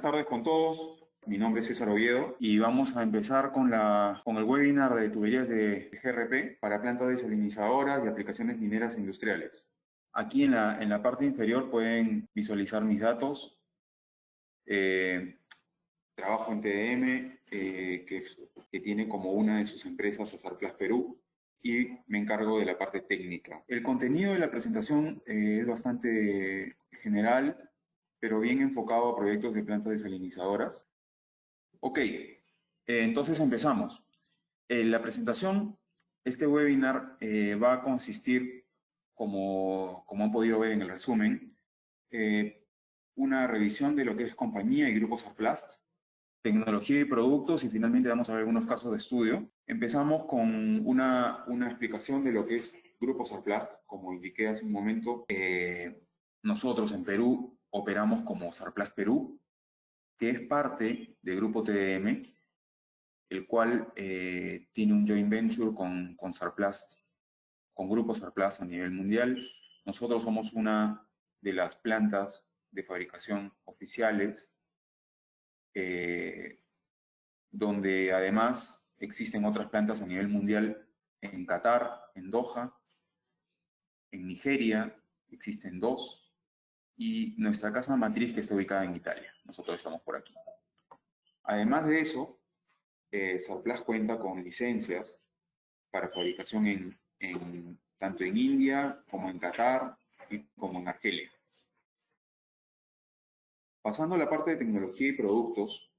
tardes con todos. Mi nombre es César Oviedo y vamos a empezar con el webinar de tuberías de GRP para plantas desalinizadoras y aplicaciones mineras e industriales. Aquí en la parte inferior pueden visualizar mis datos. Trabajo en TDM, que tiene como una de sus empresas a Sarplas Perú, y me encargo de la parte técnica. El contenido de la presentación es bastante general, pero bien enfocado a proyectos de plantas desalinizadoras. Ok, entonces empezamos. La presentación, este webinar va a consistir, como han podido ver en el resumen, una revisión de lo que es compañía y grupos Sarplast, tecnología y productos, y finalmente vamos a ver algunos casos de estudio. Empezamos con una explicación de lo que es Grupo Sarplast. Como indiqué hace un momento, nosotros en Perú operamos como Sarplast Perú, que es parte del Grupo TDM, el cual tiene un joint venture con Sarplast, con Grupo Sarplast a nivel mundial. Nosotros somos una de las plantas de fabricación oficiales, donde además existen otras plantas a nivel mundial en Qatar, en Doha, en Nigeria, existen dos, y nuestra casa matriz que está ubicada en Italia. Nosotros estamos por aquí. Además de eso, Sarplast cuenta con licencias para fabricación tanto en India como en Qatar y como en Argelia. Pasando a la parte de tecnología y productos,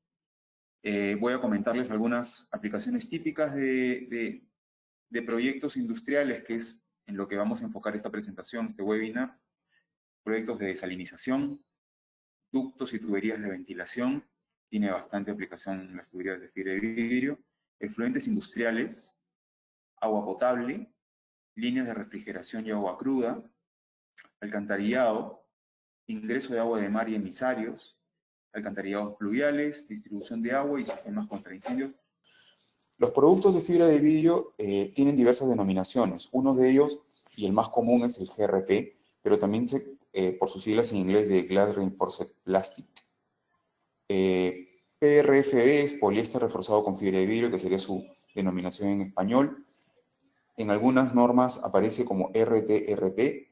voy a comentarles algunas aplicaciones típicas de proyectos industriales, que es en lo que vamos a enfocar esta presentación, este webinar. Proyectos de desalinización, ductos y tuberías de ventilación, tiene bastante aplicación en las tuberías de fibra de vidrio, efluentes industriales, agua potable, líneas de refrigeración y agua cruda, alcantarillado, ingreso de agua de mar y emisarios, alcantarillados pluviales, distribución de agua y sistemas contra incendios. Los productos de fibra de vidrio tienen diversas denominaciones. Uno de ellos, y el más común, es el GRP, pero también por sus siglas en inglés de Glass Reinforced Plastic. PRFB es poliéster reforzado con fibra de vidrio, que sería su denominación en español. En algunas normas aparece como RTRP,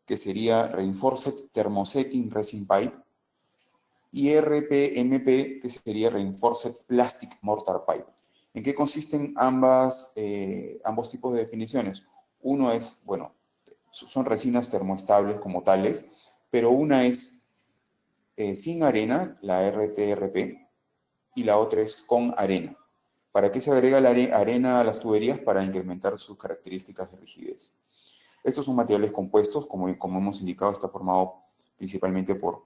que sería Reinforced Thermosetting Resin Pipe, y RPMP, que sería Reinforced Plastic Mortar Pipe. ¿En qué consisten ambos tipos de definiciones? Uno es, bueno, son resinas termoestables como tales, pero una es sin arena, la RTRP, y la otra es con arena. ¿Para qué se agrega la arena a las tuberías? Para incrementar sus características de rigidez. Estos son materiales compuestos, como hemos indicado, está formado principalmente por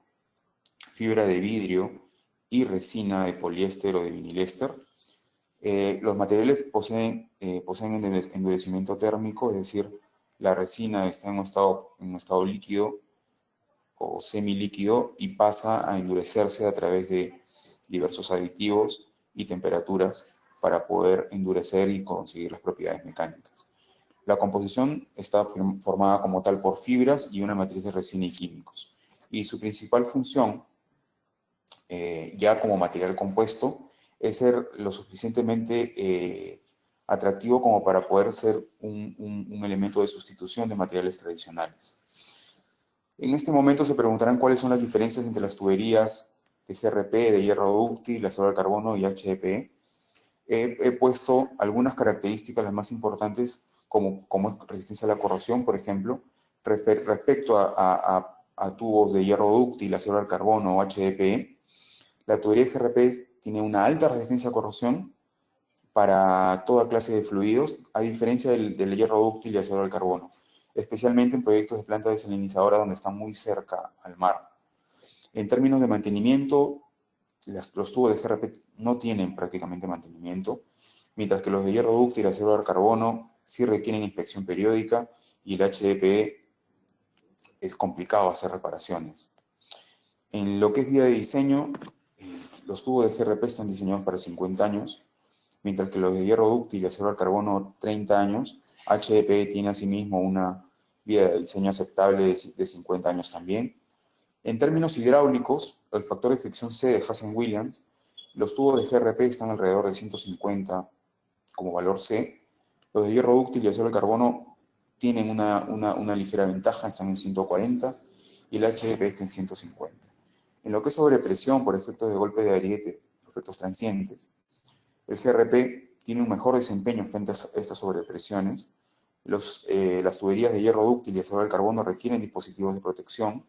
fibra de vidrio y resina de poliéster o de vinilester. Los materiales poseen endurecimiento térmico, es decir, la resina está en un estado líquido o semilíquido y pasa a endurecerse a través de diversos aditivos y temperaturas para poder endurecer y conseguir las propiedades mecánicas. La composición está formada como tal por fibras y una matriz de resina y químicos. Y su principal función, ya como material compuesto, es ser lo suficientemente atractivo como para poder ser un elemento de sustitución de materiales tradicionales. En este momento se preguntarán cuáles son las diferencias entre las tuberías de GRP, de hierro dúctil, acero al carbono y HDPE. He puesto algunas características, las más importantes, como es resistencia a la corrosión, por ejemplo, respecto a tubos de hierro dúctil, acero al carbono o HDPE. La tubería de GRP tiene una alta resistencia a corrosión para toda clase de fluidos, a diferencia del hierro dúctil y acero al carbono, especialmente en proyectos de plantas desalinizadoras donde están muy cerca al mar. En términos de mantenimiento, los tubos de GRP no tienen prácticamente mantenimiento, mientras que los de hierro dúctil y acero al carbono sí requieren inspección periódica, y el HDPE es complicado hacer reparaciones. En lo que es vía de diseño, los tubos de GRP están diseñados para 50 años, mientras que los de hierro dúctil y acero al carbono 30 años. HDPE tiene asimismo una vía de diseño aceptable de 50 años también. En términos hidráulicos, el factor de fricción C de Hazen-Williams, los tubos de GRP están alrededor de 150 como valor C. Los de hierro dúctil y acero de carbono tienen una ligera ventaja, están en 140, y el HDP está en 150. En lo que es sobrepresión por efectos de golpe de ariete, efectos transientes, el GRP tiene un mejor desempeño frente a estas sobrepresiones. Las tuberías de hierro dúctil y acero de carbono requieren dispositivos de protección,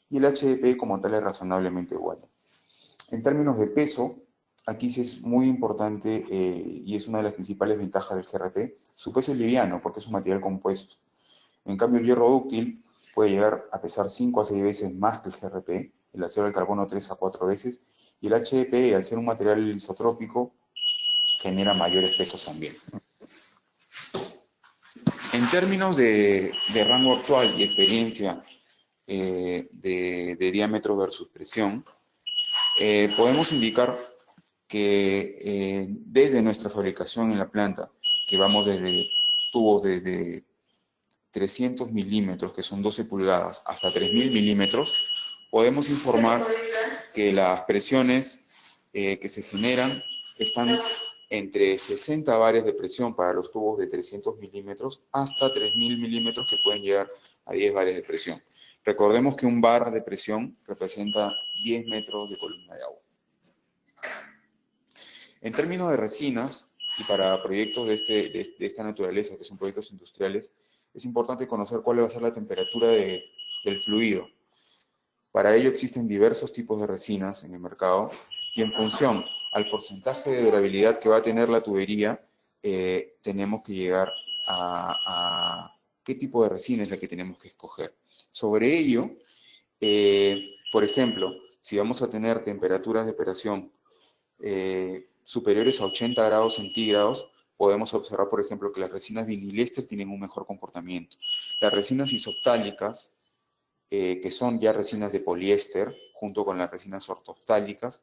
y el HDP como tal es razonablemente bueno. En términos de peso, aquí sí es muy importante y es una de las principales ventajas del GRP. Su peso es liviano porque es un material compuesto. En cambio, el hierro dúctil puede llegar a pesar 5 a 6 veces más que el GRP, el acero del carbono 3 a 4 veces, y el HDP, al ser un material isotrópico, genera mayores pesos también. En términos de rango actual y experiencia de diámetro versus presión, podemos indicar que desde nuestra fabricación en la planta, que vamos desde tubos desde 300 milímetros, que son 12 pulgadas, hasta 3000 milímetros, podemos informar que las presiones que se generan están entre 60 bares de presión para los tubos de 300 milímetros hasta 3000 milímetros que pueden llegar a 10 bares de presión. Recordemos que un bar de presión representa 10 metros de columna de agua. En términos de resinas, y para proyectos de esta naturaleza, que son proyectos industriales, es importante conocer cuál va a ser la temperatura del fluido. Para ello existen diversos tipos de resinas en el mercado, y en función al porcentaje de durabilidad que va a tener la tubería, tenemos que llegar a qué tipo de resina es la que tenemos que escoger. Sobre ello, por ejemplo, si vamos a tener temperaturas de operación superiores a 80 grados centígrados, podemos observar, por ejemplo, que las resinas vinilester tienen un mejor comportamiento. Las resinas isoftálicas, que son ya resinas de poliéster, junto con las resinas ortoftálicas,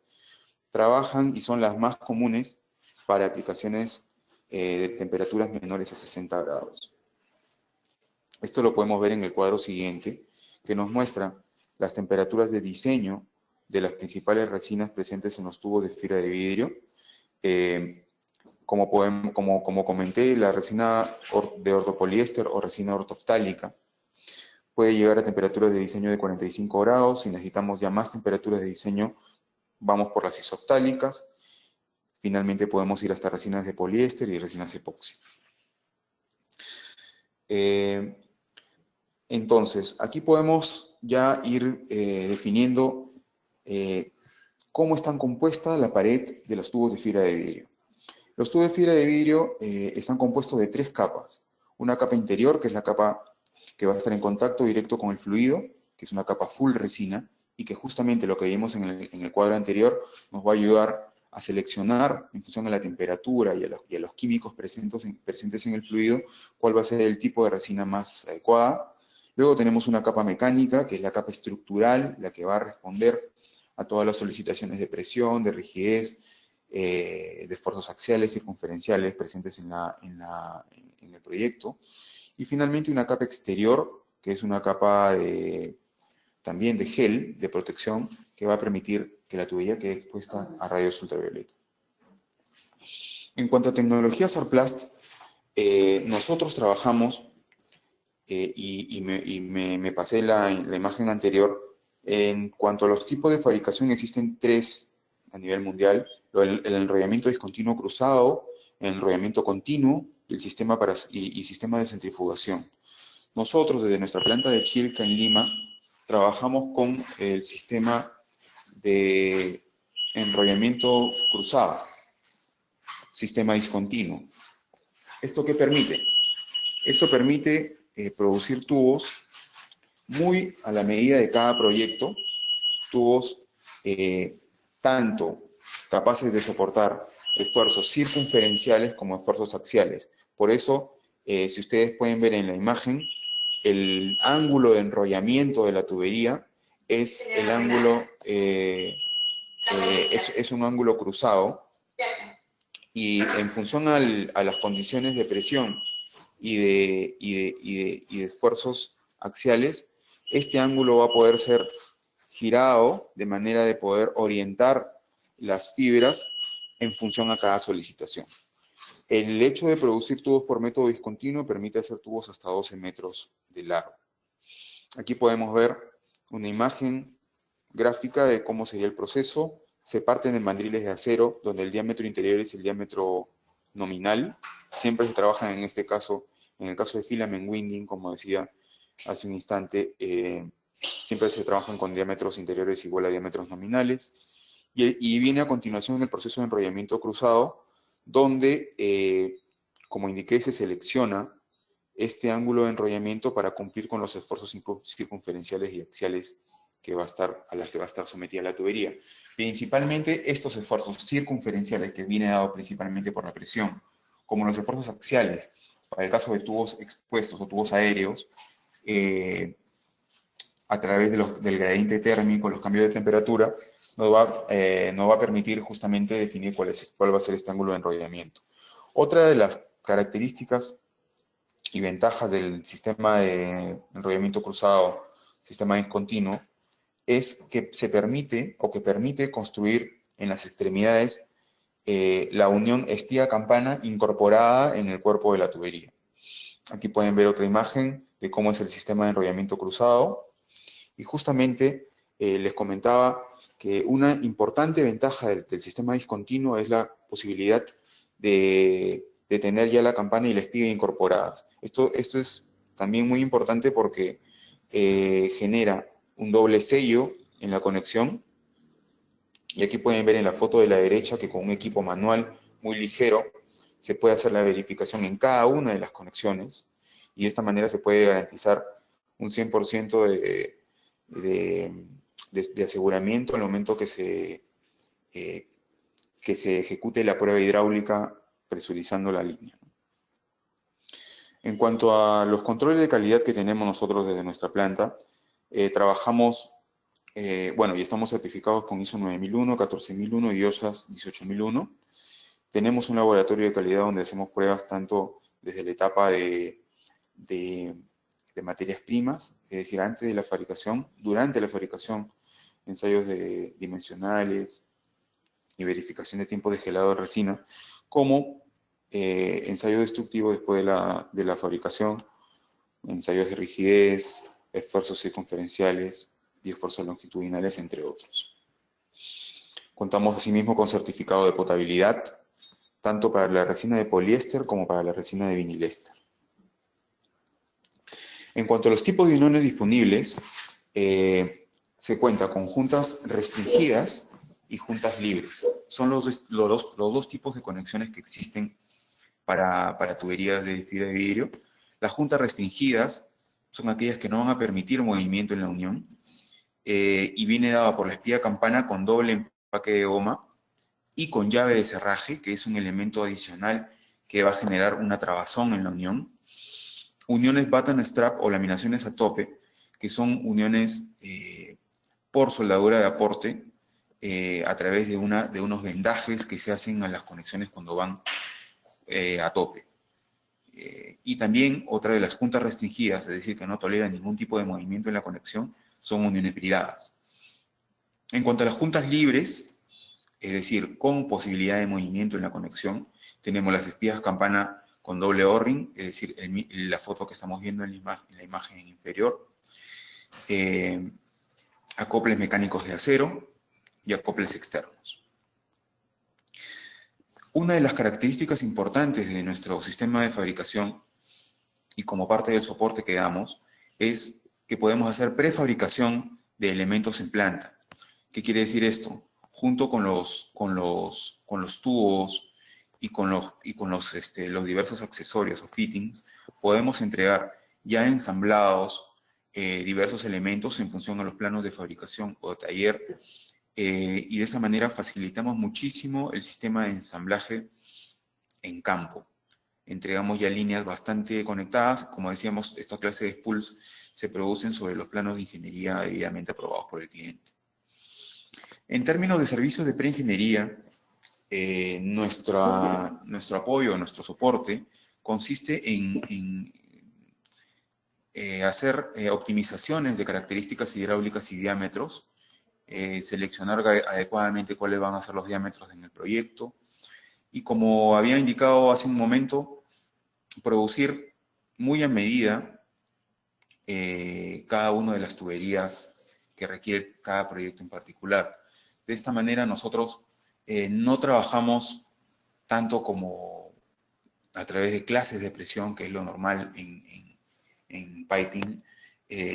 trabajan y son las más comunes para aplicaciones de temperaturas menores a 60 grados. Esto lo podemos ver en el cuadro siguiente, que nos muestra las temperaturas de diseño de las principales resinas presentes en los tubos de fibra de vidrio. Como comenté, la resina de ortopoliéster o resina ortoftálica puede llegar a temperaturas de diseño de 45 grados. Si necesitamos ya más temperaturas de diseño, vamos por las isoftálicas. Finalmente podemos ir hasta resinas de poliéster y resinas epoxi. Entonces, aquí podemos ya ir definiendo cómo están compuesta la pared de los tubos de fibra de vidrio. Los tubos de fibra de vidrio están compuestos de 3 capas. Una capa interior, que es la capa que va a estar en contacto directo con el fluido, que es una capa full resina, y que justamente lo que vimos en el cuadro anterior nos va a ayudar a seleccionar, en función de la temperatura y a los químicos presentes en el fluido, cuál va a ser el tipo de resina más adecuada. Luego tenemos una capa mecánica, que es la capa estructural, la que va a responder a todas las solicitaciones de presión, de rigidez, de esfuerzos axiales y circunferenciales presentes en el proyecto. Y finalmente una capa exterior, que es una capa también de gel, de protección, que va a permitir que la tubería quede expuesta a rayos ultravioleta. En cuanto a tecnología Sarplast, nosotros trabajamos, y me pasé la imagen anterior, en cuanto a los tipos de fabricación existen 3 a nivel mundial: el enrollamiento discontinuo cruzado, el enrollamiento continuo y el sistema de centrifugación. Nosotros, desde nuestra planta de Chilca en Lima, trabajamos con el sistema de enrollamiento cruzado, sistema discontinuo. ¿Esto qué permite? Esto permite producir tubos muy a la medida de cada proyecto, tubos tanto capaces de soportar esfuerzos circunferenciales como esfuerzos axiales. Por eso, si ustedes pueden ver en la imagen, el ángulo de enrollamiento de la tubería es el ángulo, es un ángulo cruzado, y en función a las condiciones de presión y de esfuerzos axiales, este ángulo va a poder ser girado de manera de poder orientar las fibras en función a cada solicitación. El hecho de producir tubos por método discontinuo permite hacer tubos hasta 12 metros de largo. Aquí podemos ver una imagen gráfica de cómo sería el proceso. Se parten en mandriles de acero, donde el diámetro interior es el diámetro nominal. Siempre se trabaja en este caso, en el caso de filament winding, como decía hace un instante, siempre se trabajan con diámetros interiores igual a diámetros nominales. Y viene a continuación el proceso de enrollamiento cruzado, donde, como indiqué, se selecciona este ángulo de enrollamiento para cumplir con los esfuerzos circunferenciales y axiales a las que va a estar sometida la tubería. Principalmente estos esfuerzos circunferenciales, que viene dado principalmente por la presión, como los esfuerzos axiales, para el caso de tubos expuestos o tubos aéreos, a través del gradiente térmico, los cambios de temperatura, nos va a permitir justamente definir cuál va a ser este ángulo de enrollamiento. Otra de las características y ventajas del sistema de enrollamiento cruzado, sistema discontinuo, es que permite construir en las extremidades la unión espía-campana incorporada en el cuerpo de la tubería. Aquí pueden ver otra imagen de cómo es el sistema de enrollamiento cruzado. Y justamente les comentaba que una importante ventaja del sistema discontinuo es la posibilidad de tener ya la campana y la espiga incorporadas. Esto es también muy importante porque genera un doble sello en la conexión. Y aquí pueden ver en la foto de la derecha que con un equipo manual muy ligero se puede hacer la verificación en cada una de las conexiones. Y de esta manera se puede garantizar un 100% de aseguramiento al momento que se ejecute la prueba hidráulica presurizando la línea. En cuanto a los controles de calidad que tenemos nosotros desde nuestra planta, trabajamos, y estamos certificados con ISO 9001, 14001 y OSHAS 18001. Tenemos un laboratorio de calidad donde hacemos pruebas tanto desde la etapa de materias primas, es decir, antes de la fabricación, durante la fabricación, ensayos dimensionales y verificación de tiempo de gelado de resina, como ensayo destructivo después de la fabricación, ensayos de rigidez, esfuerzos circunferenciales y esfuerzos longitudinales, entre otros. Contamos asimismo con certificado de potabilidad, tanto para la resina de poliéster como para la resina de vinilester. En cuanto a los tipos de uniones disponibles, se cuenta con juntas restringidas y juntas libres. Son los dos tipos de conexiones que existen para tuberías de fibra de vidrio. Las juntas restringidas son aquellas que no van a permitir movimiento en la unión y viene dada por la espía campana con doble empaque de goma y con llave de cerraje, que es un elemento adicional que va a generar una trabazón en la unión. Uniones button strap o laminaciones a tope, que son uniones por soldadura de aporte a través de unos vendajes que se hacen a las conexiones cuando van a tope. Y también otra de las juntas restringidas, es decir, que no toleran ningún tipo de movimiento en la conexión, son uniones bridadas. En cuanto a las juntas libres, es decir, con posibilidad de movimiento en la conexión, tenemos las espías campana con doble O-ring, es decir, la foto que estamos viendo en la imagen inferior, acoples mecánicos de acero y acoples externos. Una de las características importantes de nuestro sistema de fabricación y como parte del soporte que damos es que podemos hacer prefabricación de elementos en planta. ¿Qué quiere decir esto? Junto con los tubos y con los diversos accesorios o fittings, podemos entregar ya ensamblados diversos elementos en función a los planos de fabricación o de taller, y de esa manera facilitamos muchísimo el sistema de ensamblaje en campo. Entregamos ya líneas bastante conectadas. Como decíamos, esta clase de spools se producen sobre los planos de ingeniería debidamente aprobados por el cliente. En términos de servicios de preingeniería, nuestro apoyo, nuestro soporte, consiste en hacer optimizaciones de características hidráulicas y diámetros seleccionar adecuadamente cuáles van a ser los diámetros en el proyecto y, como había indicado hace un momento, producir muy a medida cada una de las tuberías que requiere cada proyecto en particular. De esta manera nosotros no trabajamos tanto como a través de clases de presión, que es lo normal en piping,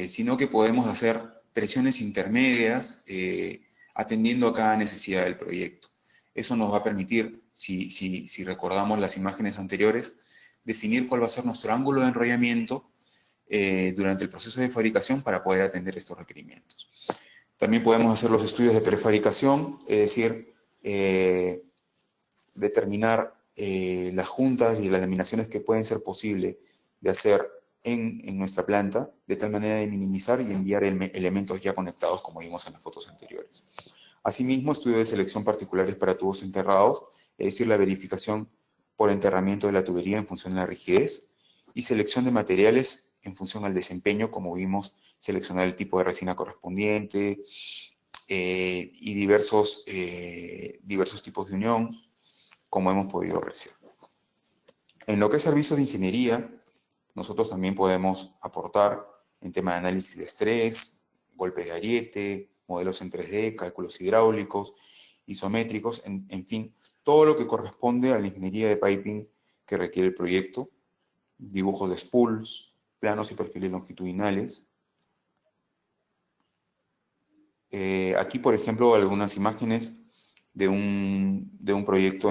sino que podemos hacer presiones intermedias atendiendo a cada necesidad del proyecto. Eso nos va a permitir, si recordamos las imágenes anteriores, definir cuál va a ser nuestro ángulo de enrollamiento durante el proceso de fabricación para poder atender estos requerimientos. También podemos hacer los estudios de prefabricación, es decir, determinar las juntas y las laminaciones que pueden ser posibles de hacer en nuestra planta, de tal manera de minimizar y enviar elementos ya conectados, como vimos en las fotos anteriores. Asimismo, estudios de selección particulares para tubos enterrados, es decir, la verificación por enterramiento de la tubería en función de la rigidez, y selección de materiales en función al desempeño, como vimos, seleccionar el tipo de resina correspondiente y diversos tipos de unión, como hemos podido apreciar. En lo que es servicios de ingeniería, nosotros también podemos aportar en tema de análisis de estrés, golpes de ariete, modelos en 3D, cálculos hidráulicos, isométricos, en fin, todo lo que corresponde a la ingeniería de piping que requiere el proyecto, dibujos de spools, planos y perfiles longitudinales. Aquí, por ejemplo, algunas imágenes de un proyecto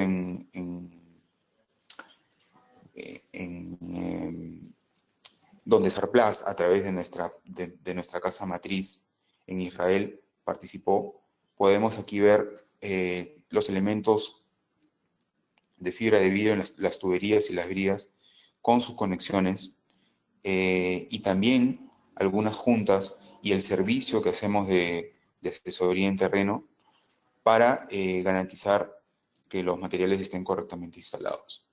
donde Sarplaz, a través de nuestra casa matriz en Israel, participó. Podemos aquí ver los elementos de fibra de vidrio en las tuberías y las bridas con sus conexiones y también algunas juntas y el servicio que hacemos de asesoría en terreno para garantizar que los materiales estén correctamente instalados.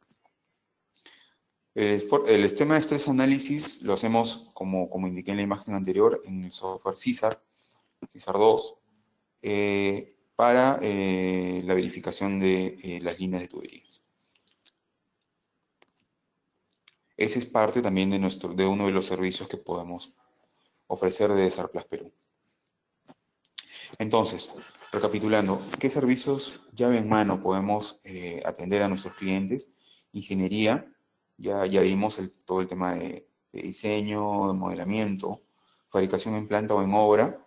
El esquema de estrés análisis lo hacemos, como indiqué en la imagen anterior, en el software CISAR 2, para la verificación de las líneas de tuberías. Ese es parte también de uno de los servicios que podemos ofrecer de Sarplaz Perú. Entonces, recapitulando, ¿qué servicios llave en mano podemos atender a nuestros clientes? Ingeniería, ya vimos todo el tema de diseño, de modelamiento, fabricación en planta o en obra,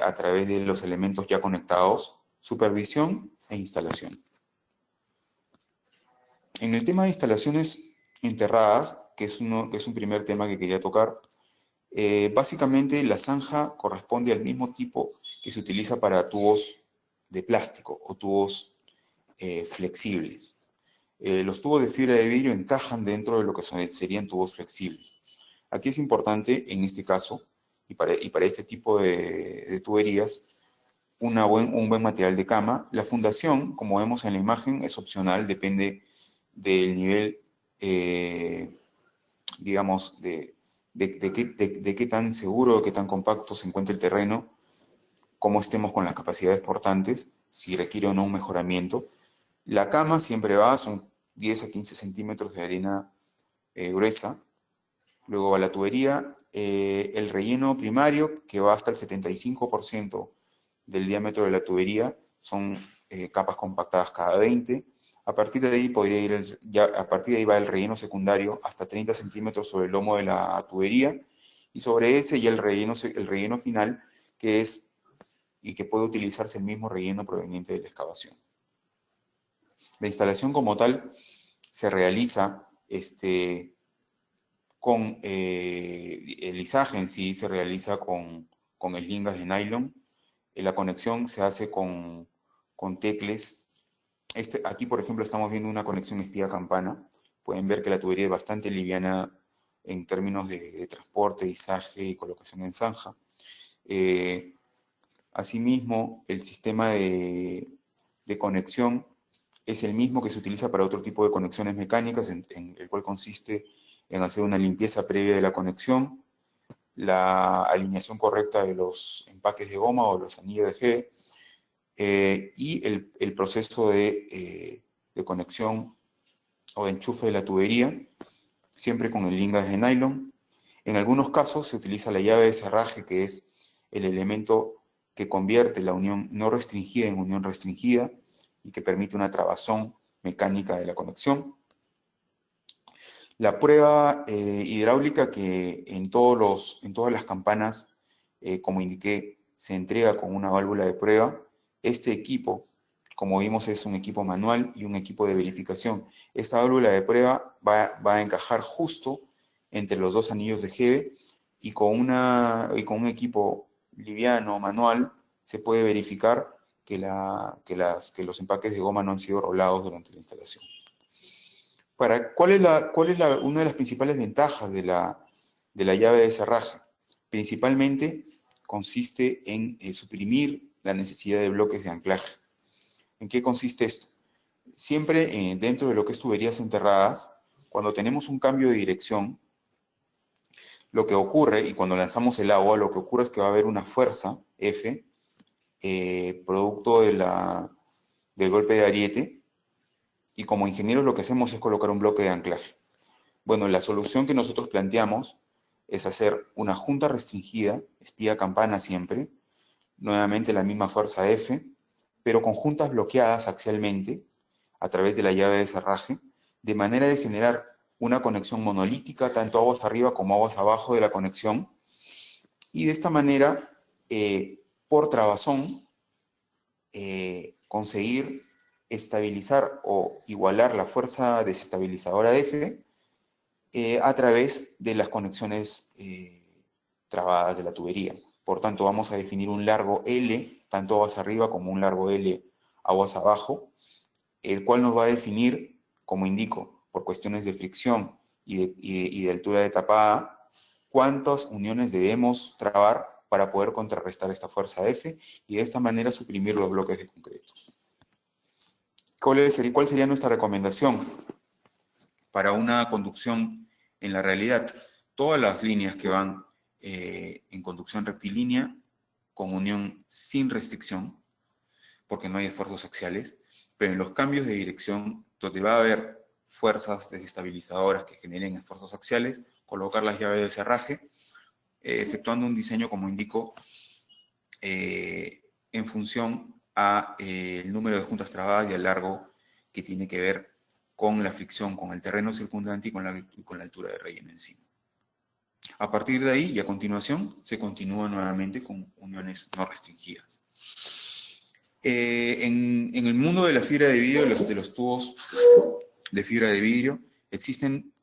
a través de los elementos ya conectados, supervisión e instalación. En el tema de instalaciones enterradas, que es un primer tema que quería tocar, básicamente la zanja corresponde al mismo tipo que se utiliza para tubos de plástico o tubos flexibles. Los tubos de fibra de vidrio encajan dentro de lo que serían tubos flexibles. Aquí es importante, en este caso, y para este tipo de tuberías, un buen material de cama. La fundación, como vemos en la imagen, es opcional, depende del nivel, digamos, de qué tan seguro, qué tan compacto se encuentra el terreno, cómo estemos con las capacidades portantes, si requiere o no un mejoramiento. La cama siempre son 10 a 15 centímetros de arena gruesa. Luego va la tubería, el relleno primario, que va hasta el 75% del diámetro de la tubería, son capas compactadas cada 20. A partir de ahí va el relleno secundario hasta 30 centímetros sobre el lomo de la tubería, y sobre ese ya el relleno final, que es y que puede utilizarse el mismo relleno proveniente de la excavación. La instalación como tal se realiza con el lisaje en sí, se realiza con eslingas de nylon. La conexión se hace con tecles. Aquí, por ejemplo, estamos viendo una conexión espía-campana. Pueden ver que la tubería es bastante liviana en términos de transporte, izaje y colocación en zanja. Asimismo, el sistema de conexión es el mismo que se utiliza para otro tipo de conexiones mecánicas, en el cual consiste en hacer una limpieza previa de la conexión, la alineación correcta de los empaques de goma o los anillos de G, y el proceso de conexión o de enchufe de la tubería, siempre con el gas de nylon. En algunos casos se utiliza la llave de cerraje, que es el elemento que convierte la unión no restringida en unión restringida y que permite una trabazón mecánica de la conexión. La prueba hidráulica, que en todas las campanas, como indiqué, se entrega con una válvula de prueba. Este equipo, como vimos, es un equipo manual y un equipo de verificación. Esta válvula de prueba va a encajar justo entre los dos anillos de Hebe, y con un equipo liviano, manual, se puede verificar que los empaques de goma no han sido rolados durante la instalación. ¿Cuál es una de las principales ventajas de la llave de cerraje? Principalmente consiste en suprimir la necesidad de bloques de anclaje. ¿En qué consiste esto? Siempre dentro de lo que es tuberías enterradas, cuando tenemos un cambio de dirección, lo que ocurre, y cuando lanzamos el agua, lo que ocurre es que va a haber una fuerza, F, producto del golpe de ariete, y como ingenieros lo que hacemos es colocar un bloque de anclaje. Bueno, la solución que nosotros planteamos es hacer una junta restringida, espía campana siempre, nuevamente la misma fuerza F, pero con juntas bloqueadas axialmente a través de la llave de cerraje, de manera de generar una conexión monolítica, tanto aguas arriba como aguas abajo de la conexión, y de esta manera, por trabazón, conseguir estabilizar o igualar la fuerza desestabilizadora F a través de las conexiones trabadas de la tubería. Por tanto, vamos a definir un largo L, tanto aguas arriba como un largo L aguas abajo, el cual nos va a definir, como indico, por cuestiones de fricción y de altura de tapada, cuántas uniones debemos trabar para poder contrarrestar esta fuerza F y de esta manera suprimir los bloques de concreto. ¿Cuál sería nuestra recomendación para una conducción en la realidad? Todas las líneas que van en conducción rectilínea con unión sin restricción, porque no hay esfuerzos axiales, pero en los cambios de dirección, donde va a haber fuerzas desestabilizadoras que generen esfuerzos axiales, colocar las llaves de cerraje, efectuando un diseño, como indico, en función a el número de juntas trabadas y el largo que tiene que ver con la fricción con el terreno circundante y con la altura de relleno encima. A partir de ahí y a continuación se continúa nuevamente con uniones no restringidas. En el mundo de la fibra de vidrio, de los tubos de fibra de vidrio, existen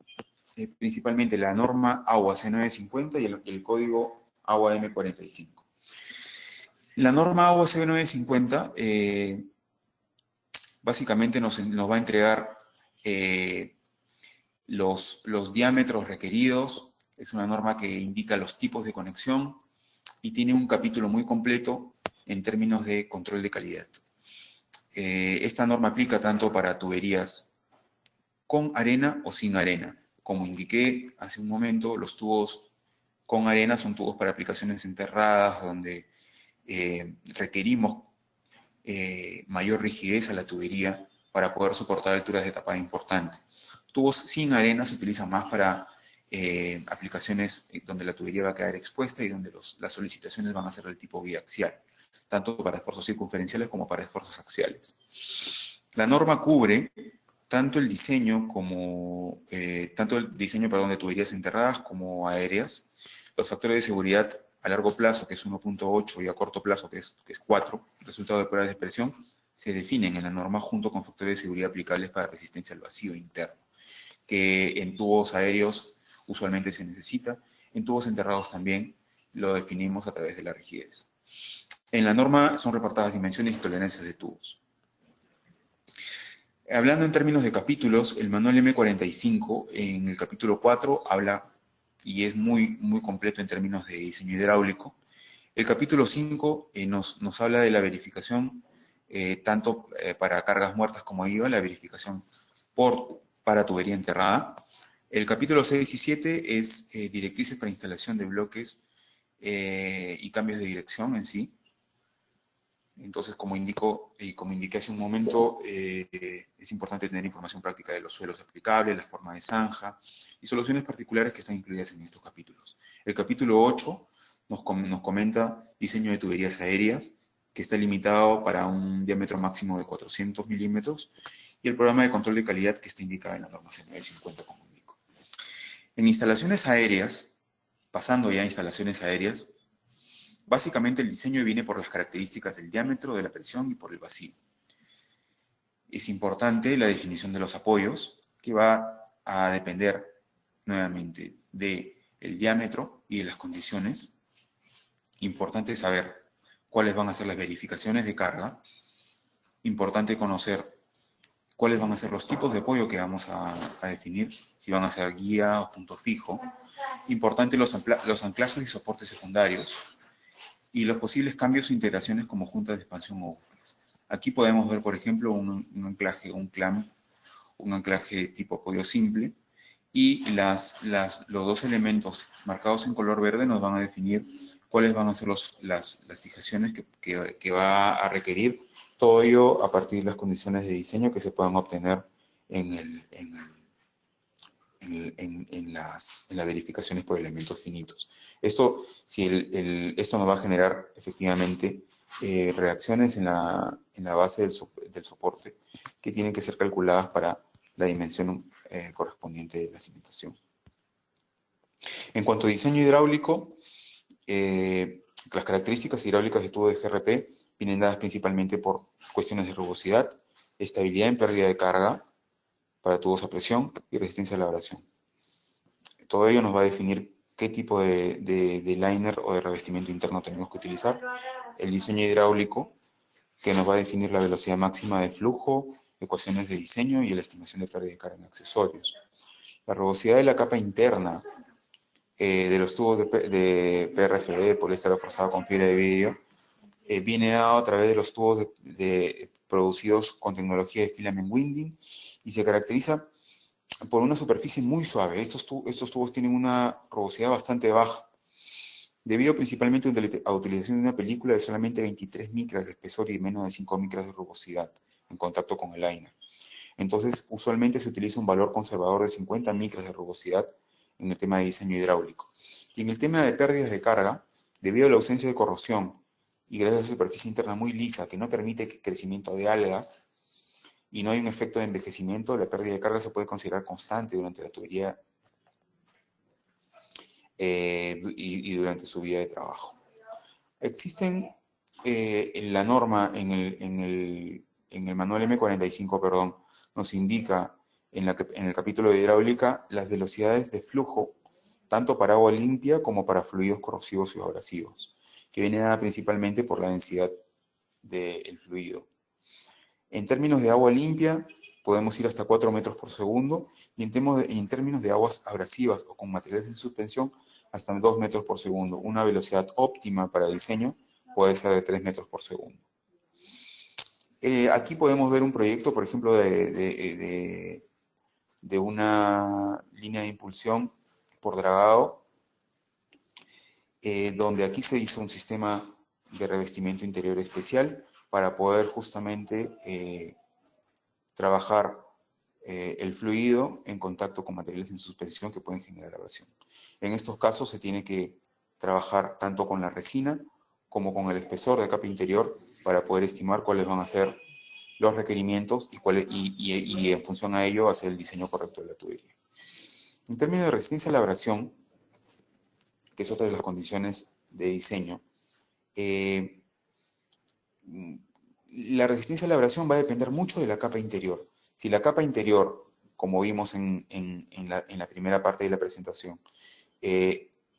principalmente la norma AUA C950 y el código AUA M45. La norma AUA C950 básicamente nos va a entregar los diámetros requeridos. Es una norma que indica los tipos de conexión y tiene un capítulo muy completo en términos de control de calidad. Esta norma aplica tanto para tuberías con arena o sin arena. Como indiqué hace un momento, los tubos con arena son tubos para aplicaciones enterradas, donde requerimos mayor rigidez a la tubería para poder soportar alturas de tapada importantes. Tubos sin arena se utilizan más para aplicaciones donde la tubería va a quedar expuesta y donde las solicitaciones van a ser del tipo biaxial, tanto para esfuerzos circunferenciales como para esfuerzos axiales. La norma cubre tanto el diseño de tuberías enterradas como aéreas. Los factores de seguridad a largo plazo, que es 1.8, y a corto plazo, que es 4, resultado de pruebas de expresión, se definen en la norma junto con factores de seguridad aplicables para resistencia al vacío interno, que en tubos aéreos usualmente se necesita. En tubos enterrados también lo definimos a través de la rigidez. En la norma son reportadas dimensiones y tolerancias de tubos. Hablando en términos de capítulos, el manual M45 en el capítulo 4 habla, y es muy completo en términos de diseño hidráulico. El capítulo 5 nos habla de la verificación, tanto para cargas muertas como IVA, la verificación para tubería enterrada. El capítulo 6 y 7 es directrices para instalación de bloques y cambios de dirección en sí. Entonces, como indiqué hace un momento, es importante tener información práctica de los suelos aplicables, la forma de zanja y soluciones particulares que están incluidas en estos capítulos. El capítulo 8 nos comenta diseño de tuberías aéreas, que está limitado para un diámetro máximo de 400 milímetros, y el programa de control de calidad que está indicado en la norma C950, como indico. En instalaciones aéreas, pasando ya a instalaciones aéreas, básicamente el diseño viene por las características del diámetro, de la presión y por el vacío. Es importante la definición de los apoyos, que va a depender nuevamente del diámetro y de las condiciones. Importante saber cuáles van a ser las verificaciones de carga. Importante conocer cuáles van a ser los tipos de apoyo que vamos a definir, si van a ser guía o punto fijo. Importante los anclajes y soportes secundarios y los posibles cambios o integraciones como juntas de expansión o bucles. Aquí podemos ver, por ejemplo, un anclaje, un clamp, un anclaje tipo apoyo simple, y los dos elementos marcados en color verde nos van a definir cuáles van a ser las fijaciones que va a requerir, todo ello a partir de las condiciones de diseño que se puedan obtener en las verificaciones por elementos finitos. Esto nos va a generar efectivamente reacciones en la base del soporte que tienen que ser calculadas para la dimensión correspondiente de la cimentación. En cuanto a diseño hidráulico, las características hidráulicas de tubo de GRP vienen dadas principalmente por cuestiones de rugosidad, estabilidad en pérdida de carga para tubos a presión y resistencia a la abrasión. Todo ello nos va a definir qué tipo de liner o de revestimiento interno tenemos que utilizar. El diseño hidráulico, que nos va a definir la velocidad máxima de flujo, ecuaciones de diseño y la estimación de pérdida de carga en accesorios. La rugosidad de la capa interna de los tubos de PRFD, poliéster reforzado con fibra de vidrio, viene dado a través de los tubos producidos con tecnología de filament winding y se caracteriza por una superficie muy suave. Estos tubos tienen una rugosidad bastante baja, debido principalmente a la utilización de una película de solamente 23 micras de espesor y menos de 5 micras de rugosidad en contacto con el liner. Entonces, usualmente se utiliza un valor conservador de 50 micras de rugosidad en el tema de diseño hidráulico. Y en el tema de pérdidas de carga, debido a la ausencia de corrosión y gracias a la superficie interna muy lisa que no permite crecimiento de algas, y no hay un efecto de envejecimiento, la pérdida de carga se puede considerar constante durante la tubería y durante su vida de trabajo. Existen en la norma, en el manual M45, perdón, nos indica en el capítulo de hidráulica las velocidades de flujo, tanto para agua limpia como para fluidos corrosivos y abrasivos, que viene dada principalmente por la densidad del fluido. En términos de agua limpia, podemos ir hasta 4 metros por segundo, y en términos de aguas abrasivas o con materiales en suspensión, hasta 2 metros por segundo. Una velocidad óptima para diseño puede ser de 3 metros por segundo. Aquí podemos ver un proyecto, por ejemplo, de una línea de impulsión por dragado, donde aquí se hizo un sistema de revestimiento interior especial para poder justamente trabajar el fluido en contacto con materiales en suspensión que pueden generar abrasión. En estos casos se tiene que trabajar tanto con la resina como con el espesor de capa interior para poder estimar cuáles van a ser los requerimientos y en función a ello hacer el diseño correcto de la tubería. En términos de resistencia a la abrasión, que es otra de las condiciones de diseño, la resistencia a la abrasión va a depender mucho de la capa interior. Si la capa interior, como vimos en la primera parte de la presentación,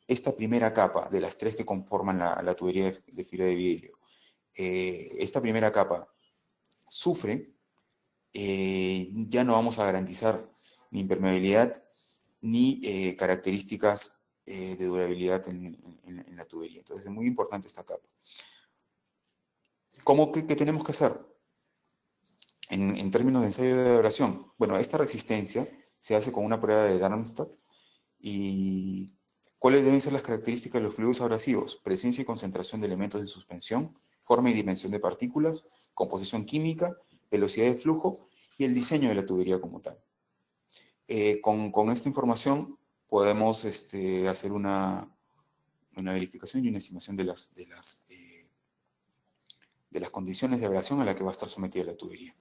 esta primera capa de las tres que conforman la tubería de fibra de vidrio, esta primera capa sufre, ya no vamos a garantizar ni impermeabilidad ni características de durabilidad en la tubería. Entonces es muy importante esta capa. ¿Qué tenemos que hacer en términos de ensayo de abrasión? Bueno, esta resistencia se hace con una prueba de Darmstadt. ¿Y cuáles deben ser las características de los fluidos abrasivos? Presencia y concentración de elementos de suspensión, forma y dimensión de partículas, composición química, velocidad de flujo y el diseño de la tubería como tal. Con esta información podemos hacer una verificación y una estimación de las condiciones de abrasión a la que va a estar sometida la tubería.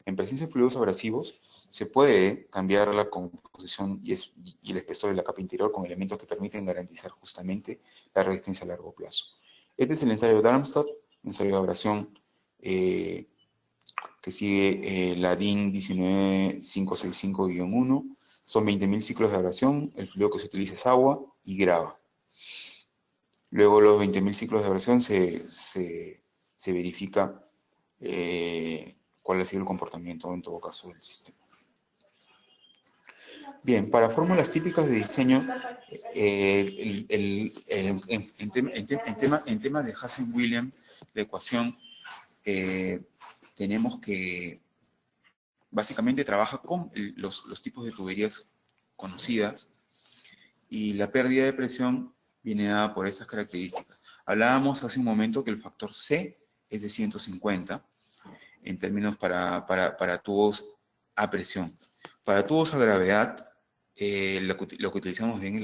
En presencia de fluidos abrasivos, se puede cambiar la composición y el espesor de la capa interior con elementos que permiten garantizar justamente la resistencia a largo plazo. Este es el ensayo de Darmstadt, ensayo de abrasión que sigue la DIN 19565-1. Son 20.000 ciclos de abrasión, el fluido que se utiliza es agua y grava. Luego los 20.000 ciclos de abrasión se verifica cuál ha sido el comportamiento en todo caso del sistema. Bien, para fórmulas típicas de diseño, en temas de Hazen-Williams, la ecuación, tenemos que básicamente trabaja con los tipos de tuberías conocidas y la pérdida de presión viene dada por esas características. Hablábamos hace un momento que el factor C es de 150 en términos para tubos a presión. Para tubos a gravedad, lo que utilizamos bien es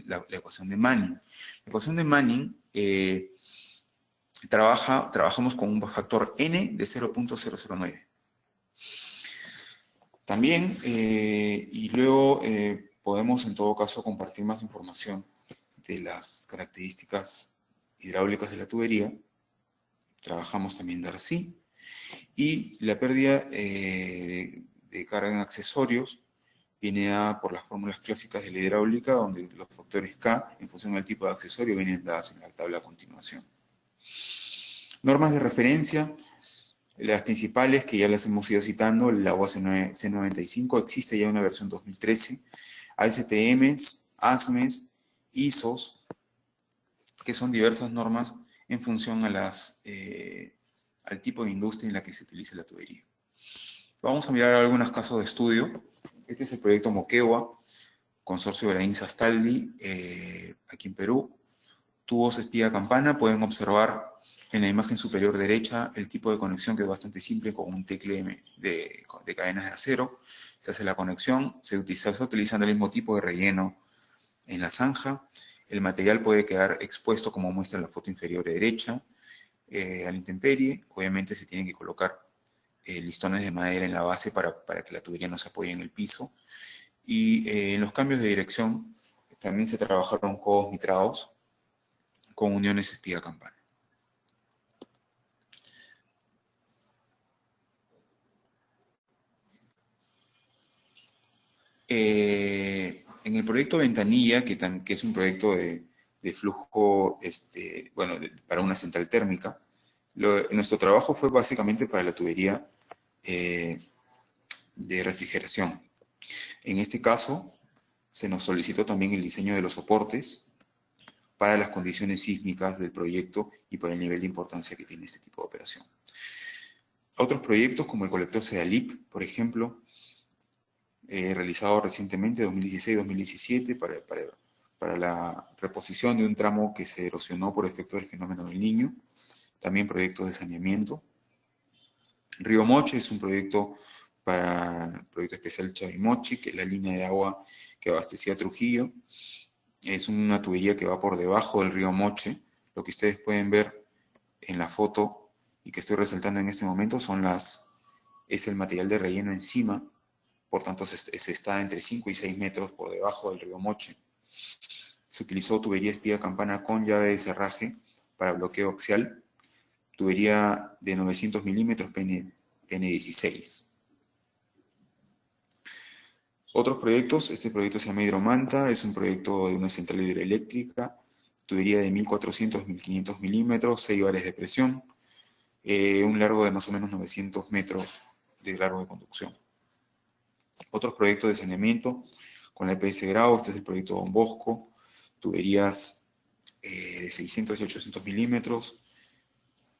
la ecuación de Manning. La ecuación de Manning trabajamos con un factor N de 0.009. También, y luego podemos en todo caso compartir más información de las características hidráulicas de la tubería. Trabajamos también Darcy. Y la pérdida de carga en accesorios viene dada por las fórmulas clásicas de la hidráulica, donde los factores K, en función del tipo de accesorio, vienen dadas en la tabla a continuación. Normas de referencia. Las principales, que ya las hemos ido citando, el agua C95, existe ya una versión 2013, ASTMs, ASMEs, ISOs, que son diversas normas en función al tipo de industria en la que se utilice la tubería. Vamos a mirar algunos casos de estudio. Este es el proyecto Moquegua, consorcio de la INSA Astaldi, aquí en Perú. Tubos espía campana, pueden observar en la imagen superior derecha el tipo de conexión, que es bastante simple, con un tecle de cadenas de acero. Se hace la conexión, se está utilizando el mismo tipo de relleno en la zanja. El material puede quedar expuesto, como muestra en la foto inferior derecha, a la intemperie. Obviamente se tienen que colocar listones de madera en la base para que la tubería no se apoye en el piso. Y en los cambios de dirección también se trabajaron codos mitrados con uniones espía campana. En el proyecto Ventanilla, que es un proyecto de flujo, para una central térmica, nuestro trabajo fue básicamente para la tubería de refrigeración. En este caso, se nos solicitó también el diseño de los soportes para las condiciones sísmicas del proyecto y para el nivel de importancia que tiene este tipo de operación. Otros proyectos, como el colector Sedalip, por ejemplo, realizado recientemente, 2016-2017, para la reposición de un tramo que se erosionó por efecto del fenómeno del Niño. También proyectos de saneamiento. Río Moche es un proyecto especial Chavimochi, que es la línea de agua que abastecía a Trujillo. Es una tubería que va por debajo del río Moche. Lo que ustedes pueden ver en la foto y que estoy resaltando en este momento es el material de relleno encima. Por tanto, se está entre 5 y 6 metros por debajo del río Moche. Se utilizó tubería espía campana con llave de cerraje para bloqueo axial, tubería de 900 milímetros PN16. Otros proyectos, este proyecto se llama Hidromanta, es un proyecto de una central hidroeléctrica, tubería de 1400-1500 milímetros, 6 bares de presión, un largo de más o menos 900 metros de largo de conducción. Otros proyectos de saneamiento con la EPS Grau, este es el proyecto Don Bosco, tuberías de 600 y 800 milímetros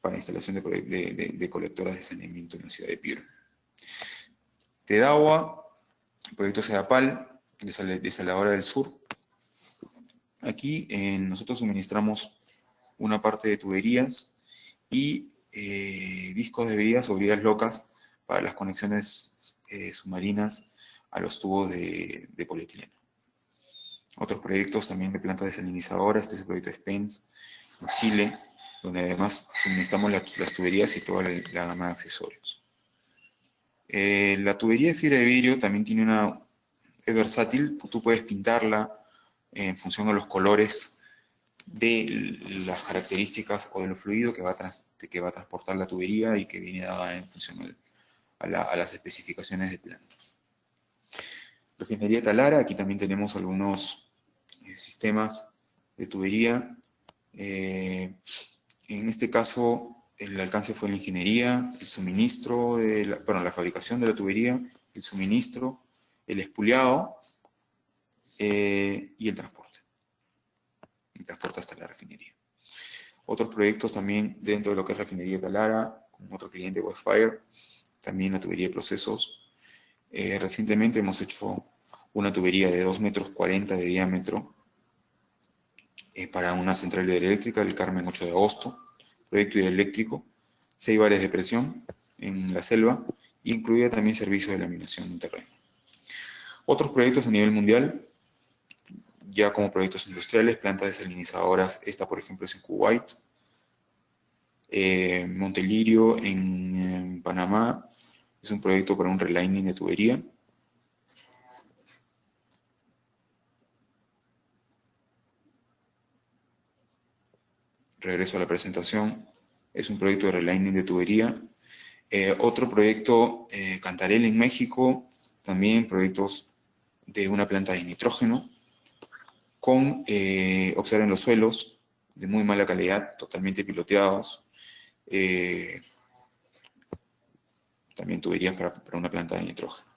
para instalación de colectoras de saneamiento en la ciudad de Piura. Tedagua, El proyecto CEDAPAL, Desaladora del Sur. Aquí nosotros suministramos una parte de tuberías y discos de bridas o bridas locas para las conexiones submarinas a los tubos de polietileno. Otros proyectos también de plantas desalinizadoras, este es el proyecto Spence en Chile, donde además suministramos las tuberías y toda la gama de accesorios. La tubería de fibra de vidrio también es versátil, tú puedes pintarla en función de los colores de las características o de lo fluido que va a transportar la tubería y que viene dada en función a las especificaciones de planta. Refinería Talara, aquí también tenemos algunos sistemas de tubería. En este caso, el alcance fue la ingeniería, el suministro, la fabricación de la tubería, el suministro, el espuliado y el transporte. El transporte hasta la refinería. Otros proyectos también dentro de lo que es Refinería Talara, con otro cliente, Westfire, también la tubería de procesos. Recientemente hemos hecho una tubería de 2,40 metros de diámetro para una central hidroeléctrica del Carmen 8 de agosto, proyecto hidroeléctrico, 6 bares de presión en la selva, incluida también servicio de laminación en terreno. Otros proyectos a nivel mundial, ya como proyectos industriales, plantas desalinizadoras, esta por ejemplo es en Kuwait, Montelirio en Panamá, es un proyecto para un relining de tubería. Regreso a la presentación, es un proyecto de relining de tubería. Otro proyecto, Cantarell en México, también proyectos de una planta de nitrógeno, con, observen los suelos de muy mala calidad, totalmente piloteados. También tuberías para una planta de nitrógeno.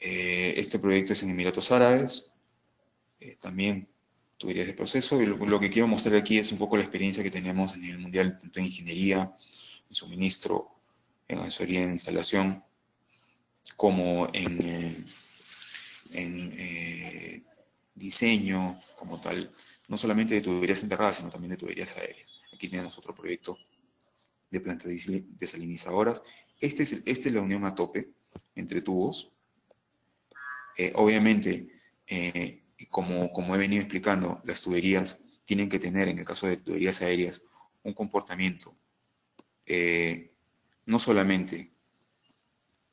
Este proyecto es en Emiratos Árabes, también tuberías de proceso, y lo que quiero mostrar aquí es un poco la experiencia que tenemos a nivel mundial, tanto en ingeniería, en suministro, en asesoría en instalación, como en diseño como tal, no solamente de tuberías enterradas, sino también de tuberías aéreas. Aquí tenemos otro proyecto de plantas desalinizadoras. Esta es la unión a tope entre tubos. Obviamente, como he venido explicando, las tuberías tienen que tener, en el caso de tuberías aéreas, un comportamiento, no solamente,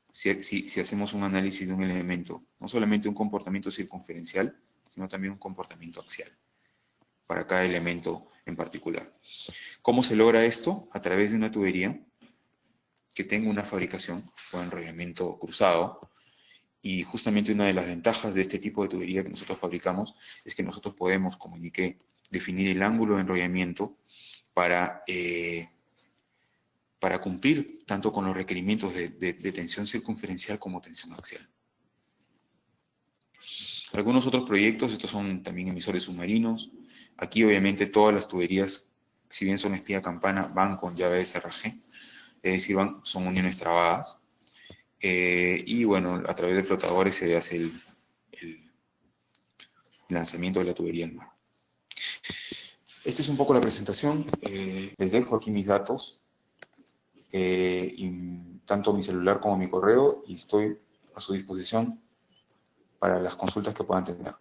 si hacemos un análisis de un elemento, no solamente un comportamiento circunferencial, sino también un comportamiento axial, para cada elemento en particular. ¿Cómo se logra esto? A través de una tubería que tenga una fabricación o enrollamiento cruzado. Y justamente una de las ventajas de este tipo de tubería que nosotros fabricamos es que nosotros podemos, como indiqué, definir el ángulo de enrollamiento para cumplir tanto con los requerimientos de tensión circunferencial como tensión axial. Algunos otros proyectos, estos son también emisores submarinos. Aquí obviamente todas las tuberías, si bien son espía campana, van con llave de cerraje, es decir, son uniones trabadas. Y bueno, a través de flotadores se hace el lanzamiento de la tubería al mar. Esta es un poco la presentación. Les dejo aquí mis datos, tanto mi celular como mi correo, y estoy a su disposición para las consultas que puedan tener.